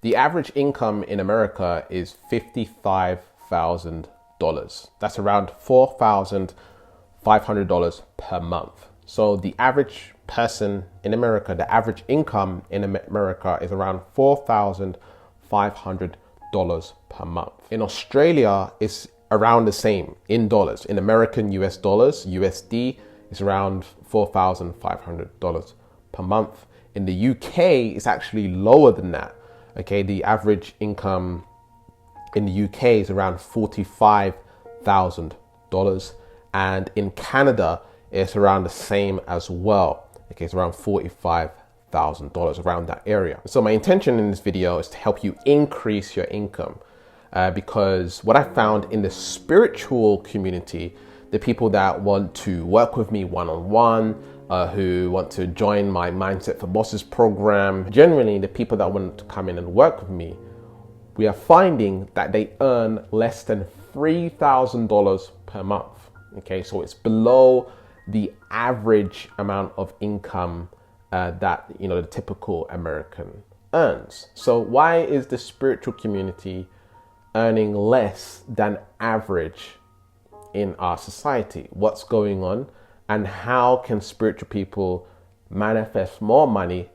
The average income in America is $55,000. That's around $4,500 per month. So the average person in America, the average income in America is around $4,500 per month. In Australia, it's around the same in dollars. In American US dollars, USD, is around $4,500 per month. In the UK, it's actually lower than that. Okay, the average income in the UK is around $45,000, and in Canada, it's around the same as well. Okay, it's around $45,000, around that area. So my intention in this video is to help you increase your income, because what I found in the spiritual community, the people that want to work with me one-on-one, who want to join my Mindset for Bosses program, generally the people that want to come in and work with me, we are finding that they earn less than $3,000 per month. Okay, so it's below the average amount of income that the typical American earns. So why is the spiritual community earning less than average in our society? What's going on? And how can spiritual people manifest more money,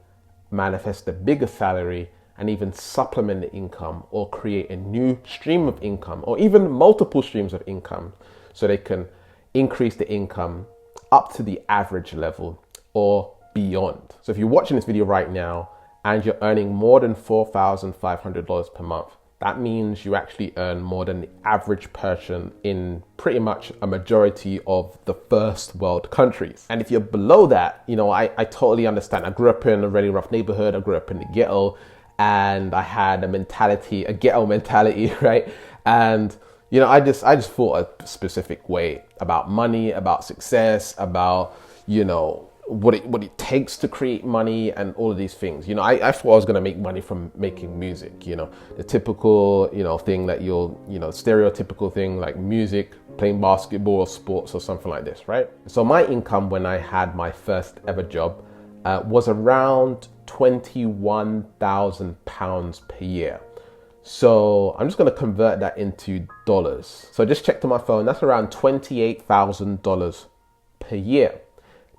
manifest a bigger salary, and even supplement the income or create a new stream of income or even multiple streams of income so they can increase the income up to the average level or beyond? So if you're watching this video right now and you're earning more than $4,500 per month, that means you actually earn more than the average person in pretty much a majority of the first world countries. And if you're below that, I totally understand. I grew up in a really rough neighborhood. I grew up in the ghetto, and I had a ghetto mentality, right? And I just thought a specific way about money, about success, about what it takes to create money and all of these things. I thought I was going to make money from making music, the typical, thing that stereotypical thing like music, playing basketball or sports or something like this, right? So my income when I had my first ever job was around £21,000 per year. So I'm just going to convert that into dollars. So I just checked on my phone, that's around $28,000 per year.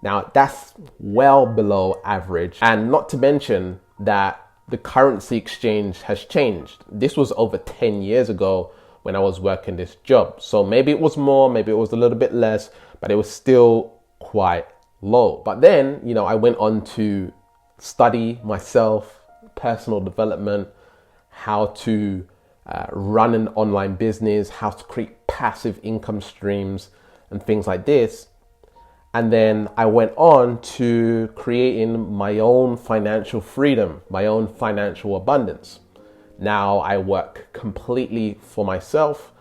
Now that's well below average, and not to mention that the currency exchange has changed. This was over 10 years ago when I was working this job. So maybe it was more, maybe it was a little bit less, but it was still quite low. But then, I went on to study myself, personal development, how to run an online business, how to create passive income streams and things like this. And then I went on to creating my own financial freedom, my own financial abundance. Now I work completely for myself.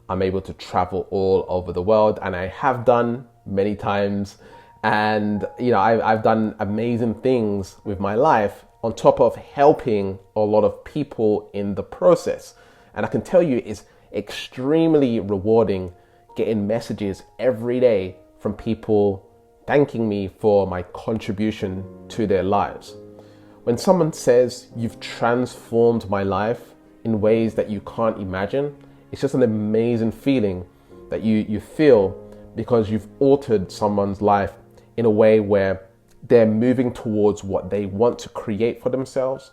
I'm able to travel all over the world, and I have done many times. And, I've done amazing things with my life on top of helping a lot of people in the process. And I can tell you it's extremely rewarding getting messages every day from people thanking me for my contribution to their lives. When someone says you've transformed my life in ways that you can't imagine, it's just an amazing feeling that you feel, because you've altered someone's life in a way where they're moving towards what they want to create for themselves,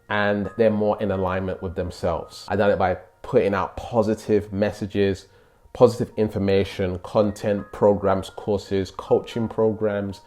and they're more in alignment with themselves. I've done it by putting out positive messages, positive information, content, programs, courses, coaching programs.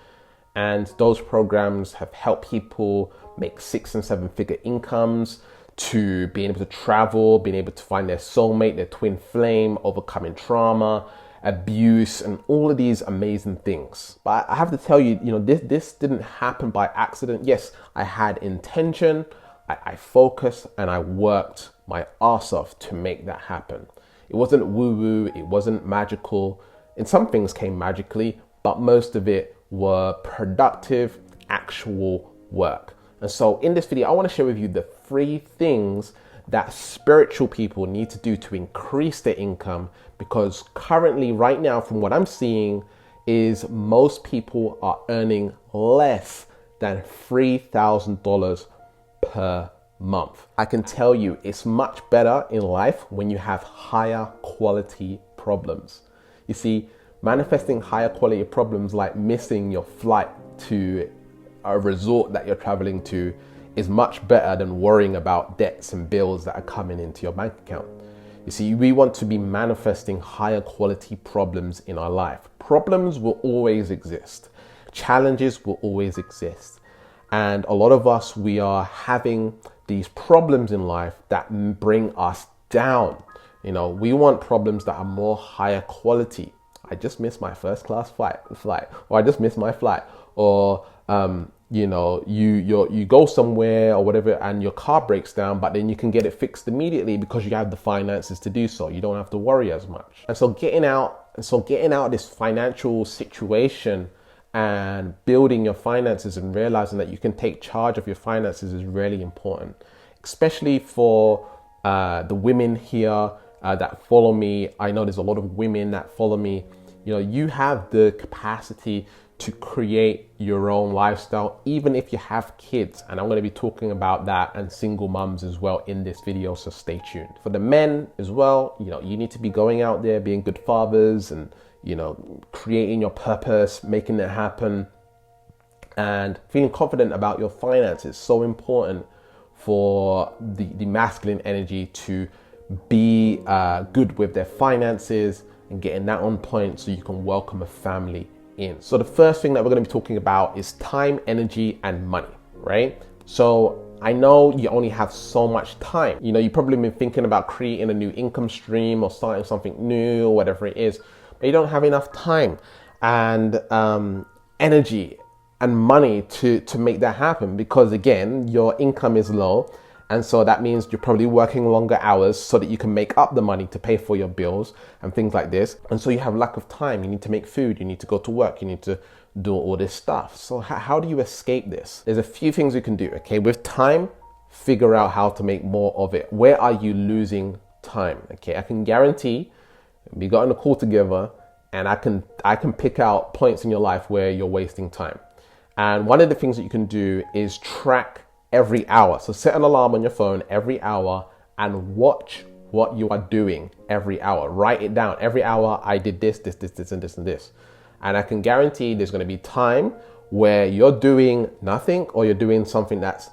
And those programs have helped people make 6- and 7-figure incomes, to being able to travel, being able to find their soulmate, their twin flame, overcoming trauma, abuse, and all of these amazing things. But I have to tell you, this didn't happen by accident. Yes, I had intention, I focused, and I worked my ass off to make that happen. It wasn't woo-woo, it wasn't magical. And some things came magically, but most of it were productive, actual work. And so in this video, I want to share with you the 3 things that spiritual people need to do to increase their income, because currently, right now, from what I'm seeing, is most people are earning less than $3,000 per month. I can tell you it's much better in life when you have higher quality problems. You see, manifesting higher quality problems like missing your flight to a resort that you're traveling to is much better than worrying about debts and bills that are coming into your bank account. You see, we want to be manifesting higher quality problems in our life. Problems will always exist. Challenges will always exist. And a lot of us, we are having these problems in life that bring us down. You know, we want problems that are more higher quality. I just missed my first class flight, or I just missed my flight, or you know, you go somewhere or whatever and your car breaks down, but then you can get it fixed immediately because you have the finances to do so. You don't have to worry as much. And so getting out of this financial situation and building your finances and realizing that you can take charge of your finances is really important, especially for the women here that follow me. I know there's a lot of women that follow me. You know, you have the capacity to create your own lifestyle, even if you have kids. And I'm going to be talking about that and single mums as well in this video, so stay tuned. For the men as well, you know, you need to be going out there, being good fathers and, you know, creating your purpose, making it happen, and feeling confident about your finances. So important for the masculine energy to be good with their finances and getting that on point so you can welcome a family in. So the first thing that we're going to be talking about is time, energy, and money, right? So I know you only have so much time. You know, you've probably been thinking about creating a new income stream or starting something new or whatever it is, but you don't have enough time and energy and money to make that happen, because again, your income is low. And so that means you're probably working longer hours so that you can make up the money to pay for your bills and things like this. And so you have lack of time. You need to make food. You need to go to work. You need to do all this stuff. So how do you escape this? There's a few things you can do. Okay, with time, figure out how to make more of it. Where are you losing time? Okay, I can guarantee we got on a call together and I can pick out points in your life where you're wasting time. And one of the things that you can do is track every hour. So set an alarm on your phone every hour and watch what you are doing every hour. Write it down. Every hour I did this, and this. And I can guarantee there's going to be time where you're doing nothing or you're doing something that's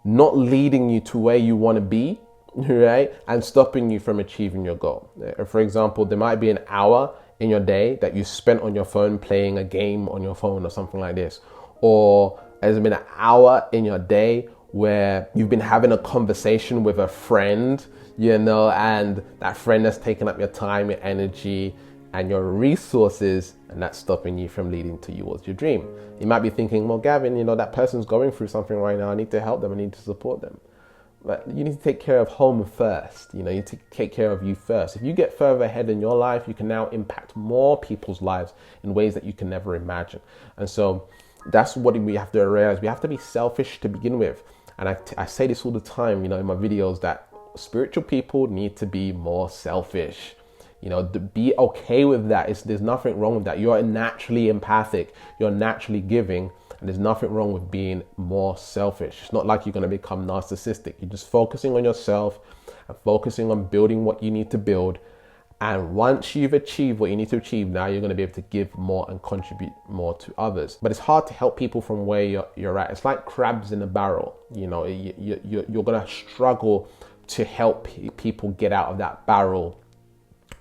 not leading you to where you want to be, right? And stopping you from achieving your goal. For example, there might be an hour in your day that you spent on your phone playing a game on your phone or something like this. Or there's been an hour in your day where you've been having a conversation with a friend, you know, and that friend has taken up your time, your energy, and your resources, and that's stopping you from leading towards your dream. You might be thinking, well, Gavin, you know, that person's going through something right now. I need to help them. I need to support them. But you need to take care of home first. You know, you need to take care of you first. If you get further ahead in your life, you can now impact more people's lives in ways that you can never imagine. And so that's what we have to realize. We have to be selfish to begin with. And I say this all the time, you know, in my videos, that spiritual people need to be more selfish. You know, to be okay with that. There's nothing wrong with that. You're naturally empathic. You're naturally giving. And there's nothing wrong with being more selfish. It's not like you're going to become narcissistic. You're just focusing on yourself and focusing on building what you need to build. And once you've achieved what you need to achieve, now you're going to be able to give more and contribute more to others. But it's hard to help people from where you're at. It's like crabs in a barrel. You know, you're going to struggle to help people get out of that barrel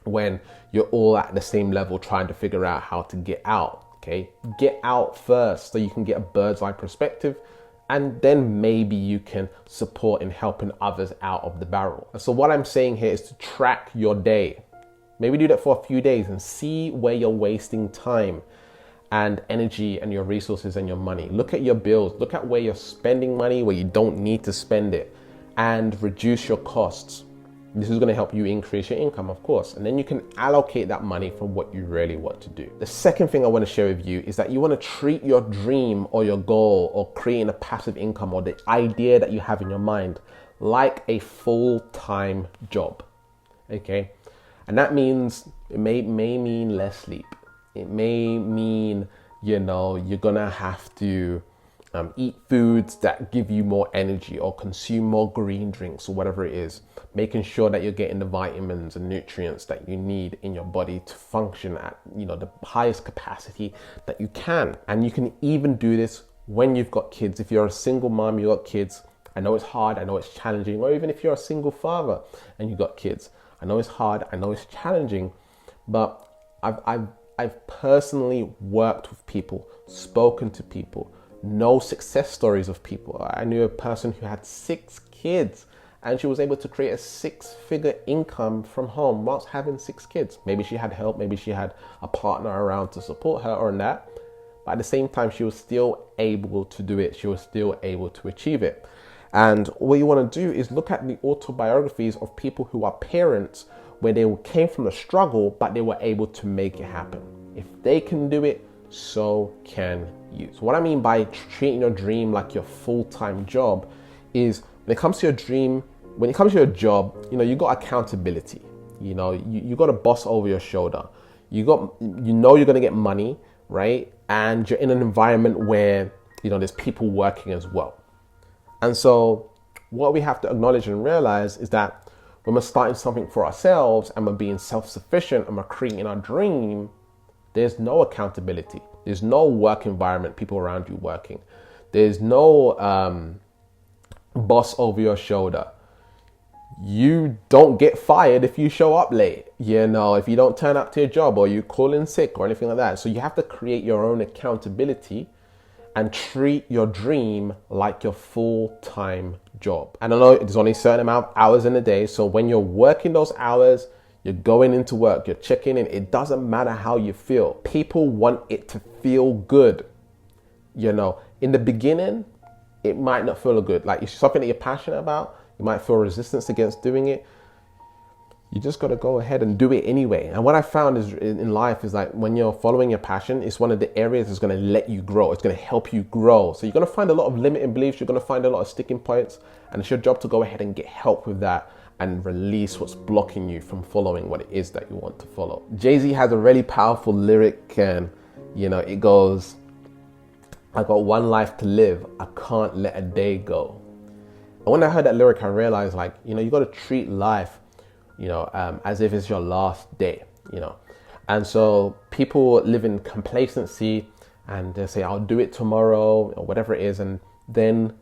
when you're all at the same level trying to figure out how to get out. Okay, get out first so you can get a bird's eye perspective, and then maybe you can support in helping others out of the barrel. And so what I'm saying here is to track your day. Maybe do that for a few days and see where you're wasting time and energy and your resources and your money. Look at your bills. Look at where you're spending money, where you don't need to spend it, and reduce your costs. This is going to help you increase your income, of course, and then you can allocate that money from what you really want to do. The second thing I want to share with you is that you want to treat your dream or your goal or creating a passive income or the idea that you have in your mind like a full-time job, okay? And that means it may mean less sleep. It may mean, you know, you're going to have to eat foods that give you more energy, or consume more green drinks, or whatever it is, making sure that you're getting the vitamins and nutrients that you need in your body to function at, the highest capacity that you can. And you can even do this when you've got kids. If you're a single mom, you got kids, I know it's hard, I know it's challenging. Or even if you're a single father and you got kids, I know it's hard, I know it's challenging. But I've personally worked with people, spoken to people, know success stories of people. I knew a person who had 6 kids and she was able to create a 6-figure income from home whilst having 6 kids. Maybe she had help, maybe she had a partner around to support her or that. But at the same time, she was still able to do it. She was still able to achieve it. And what you want to do is look at the autobiographies of people who are parents where they came from a struggle, but they were able to make it happen. If they can do it, so can you. So what I mean by treating your dream like your full-time job is when it comes to your dream, when it comes to your job, you got accountability. You got a boss over your shoulder. You're going to get money, right? And you're in an environment where, there's people working as well. And so what we have to acknowledge and realize is that when we're starting something for ourselves and we're being self-sufficient and we're creating our dream, there's no accountability. There's no work environment, people around you working. There's no boss over your shoulder. You don't get fired if you show up late, if you don't turn up to your job or you call in sick or anything like that. So you have to create your own accountability and treat your dream like your full-time job. And I know there's only a certain amount of hours in a day. So when you're working those hours, you're going into work, you're checking in. It doesn't matter how you feel. People want it to feel good. In the beginning, it might not feel good. Like it's something that you're passionate about. You might feel resistance against doing it. You just got to go ahead and do it anyway. And what I found is in life is like when you're following your passion, it's one of the areas that's going to let you grow. It's going to help you grow. So you're going to find a lot of limiting beliefs. You're going to find a lot of sticking points. And it's your job to go ahead and get help with that and release what's blocking you from following what it is that you want to follow. Jay-Z has a really powerful lyric and, it goes, I got one life to live. I can't let a day go. And when I heard that lyric, I realized you got to treat life as if it's your last day, And so people live in complacency and they say, I'll do it tomorrow or whatever it is. And then,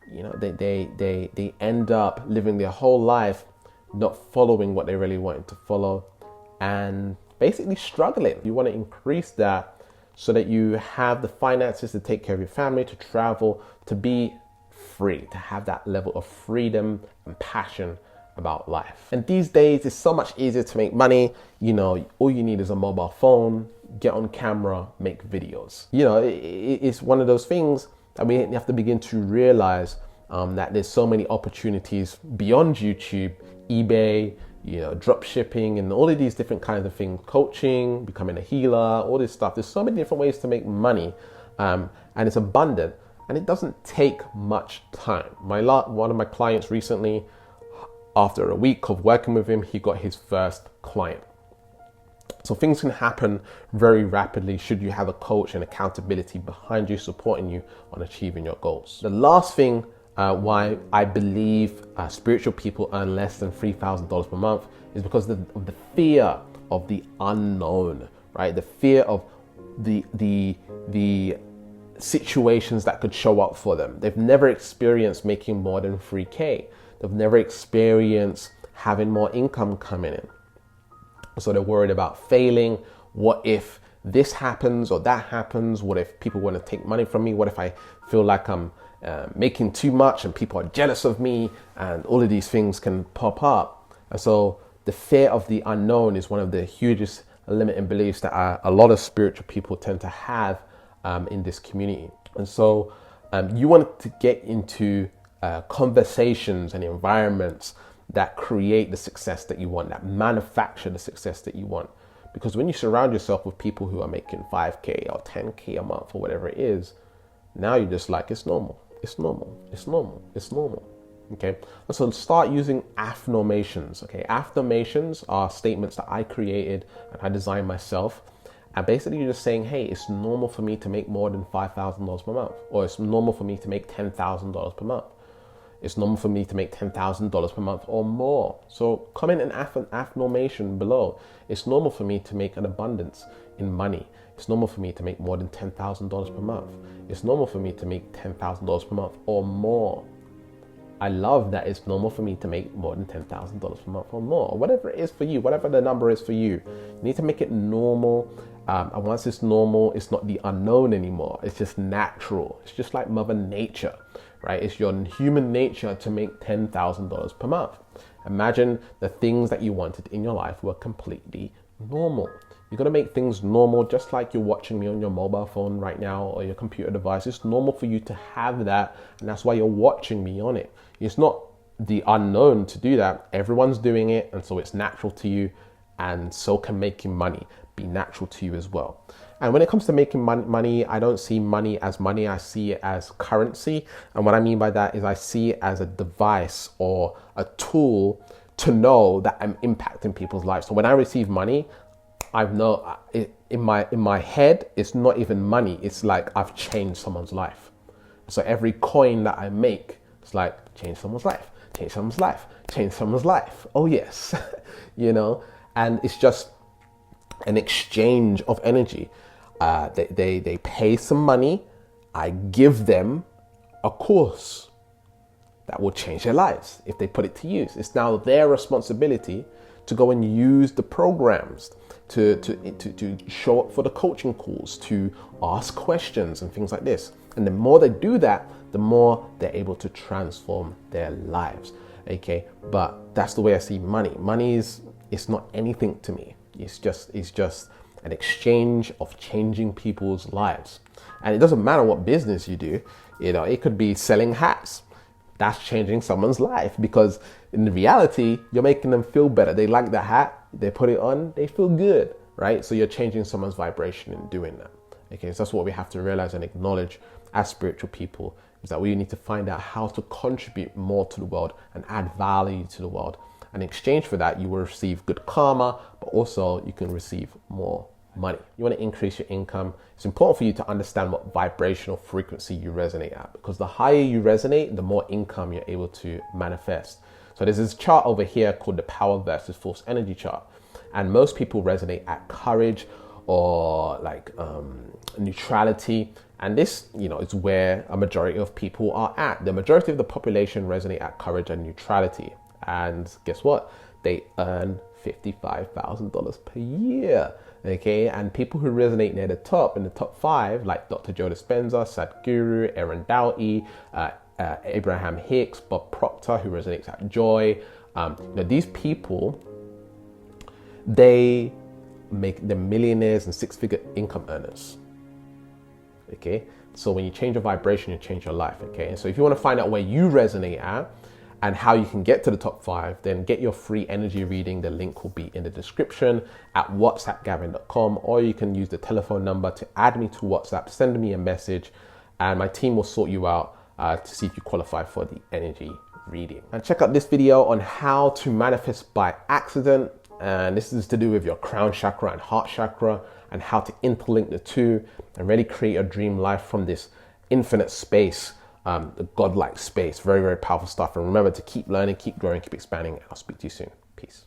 they end up living their whole life not following what they really wanted to follow and basically struggling. You want to increase that so that you have the finances to take care of your family, to travel, to be free, to have that level of freedom and passion about life. And these days it's so much easier to make money. All you need is a mobile phone, get on camera, make videos. It's one of those things that we have to begin to realize that there's so many opportunities beyond YouTube, eBay, drop shipping and all of these different kinds of things, coaching, becoming a healer, all this stuff. There's so many different ways to make money and it's abundant and it doesn't take much time. One of my clients recently, after a week of working with him, he got his first client. So things can happen very rapidly should you have a coach and accountability behind you, supporting you on achieving your goals. The last thing why I believe spiritual people earn less than $3,000 per month is because of the fear of the unknown, right? The fear of the situations that could show up for them. They've never experienced making more than 3K. They've never experienced having more income coming in. So they're worried about failing. What if this happens or that happens? What if people want to take money from me? What if I feel like I'm making too much and people are jealous of me? And all of these things can pop up. And so the fear of the unknown is one of the hugest limiting beliefs that a lot of spiritual people tend to have in this community. And so you want to get into conversations and environments that create the success that you want, that manufacture the success that you want. Because when you surround yourself with people who are making 5K or 10K a month or whatever it is, now you're just like, it's normal, it's normal, it's normal, it's normal. Okay. And so start using affirmations. Okay. Affirmations are statements that I created and I designed myself. And basically you're just saying, hey, it's normal for me to make more than $5,000 per month, or it's normal for me to make $10,000 per month. It's normal for me to make $10,000 per month or more. So comment an affirmation below. It's normal for me to make an abundance in money. It's normal for me to make more than $10,000 per month. It's normal for me to make $10,000 per month or more. I love that it's normal for me to make more than $10,000 per month or more, or whatever it is for you, whatever the number is for you. You need to make it normal. And once it's normal, it's not the unknown anymore. It's just natural. It's just like Mother Nature, right? It's your human nature to make $10,000 per month. Imagine the things that you wanted in your life were completely normal. You're going to make things normal, just like you're watching me on your mobile phone right now or your computer device. It's normal for you to have that, and that's why you're watching me on it. It's not the unknown to do that. Everyone's doing it, and so it's natural to you, and so can making money be natural to you as well. And when it comes to making money, I don't see money as money. I see it as currency. And what I mean by that is I see it as a device or a tool to know that I'm impacting people's lives. So when I receive money, I know in my head, it's not even money. It's like I've changed someone's life. So every coin that I make, it's like change someone's life, change someone's life, change someone's life. Oh yes, and it's just an exchange of energy. They pay some money. I give them a course that will change their lives if they put it to use. It's now their responsibility to go and use the programs, to show up for the coaching calls, to ask questions and things like this. And the more they do that, the more they're able to transform their lives. Okay, but that's the way I see money. Money it's not anything to me. It's just an exchange of changing people's lives. And it doesn't matter what business you do. It could be selling hats. That's changing someone's life, because in reality, you're making them feel better. They like the hat, they put it on, they feel good, right? So you're changing someone's vibration in doing that. Okay, so that's what we have to realize and acknowledge as spiritual people, is that we need to find out how to contribute more to the world and add value to the world. And in exchange for that, you will receive good karma, but also you can receive more money. You want to increase your income. It's important for you to understand what vibrational frequency you resonate at, because the higher you resonate, the more income you're able to manifest. So there's this chart over here called the power versus force energy chart. And most people resonate at courage or like neutrality. And this, is where a majority of people are at. The majority of the population resonate at courage and neutrality. And guess what? They earn $55,000 per year. Okay, and people who resonate near the top, in the top 5, like Dr. Joe Dispenza, Sadhguru, Aaron Doughty, Abraham Hicks, Bob Proctor, who resonates at joy. These people, they make them millionaires and 6-figure income earners. Okay, so when you change your vibration, you change your life. Okay, and so if you want to find out where you resonate at and how you can get to the top 5, then get your free energy reading. The link will be in the description at whatsappgavin.com, or you can use the telephone number to add me to WhatsApp, send me a message, and my team will sort you out to see if you qualify for the energy reading. And check out this video on how to manifest by accident. And this is to do with your crown chakra and heart chakra, and how to interlink the two and really create a dream life from this infinite space. The godlike space. Very, very powerful stuff. And remember to keep learning, keep growing, keep expanding. And I'll speak to you soon. Peace.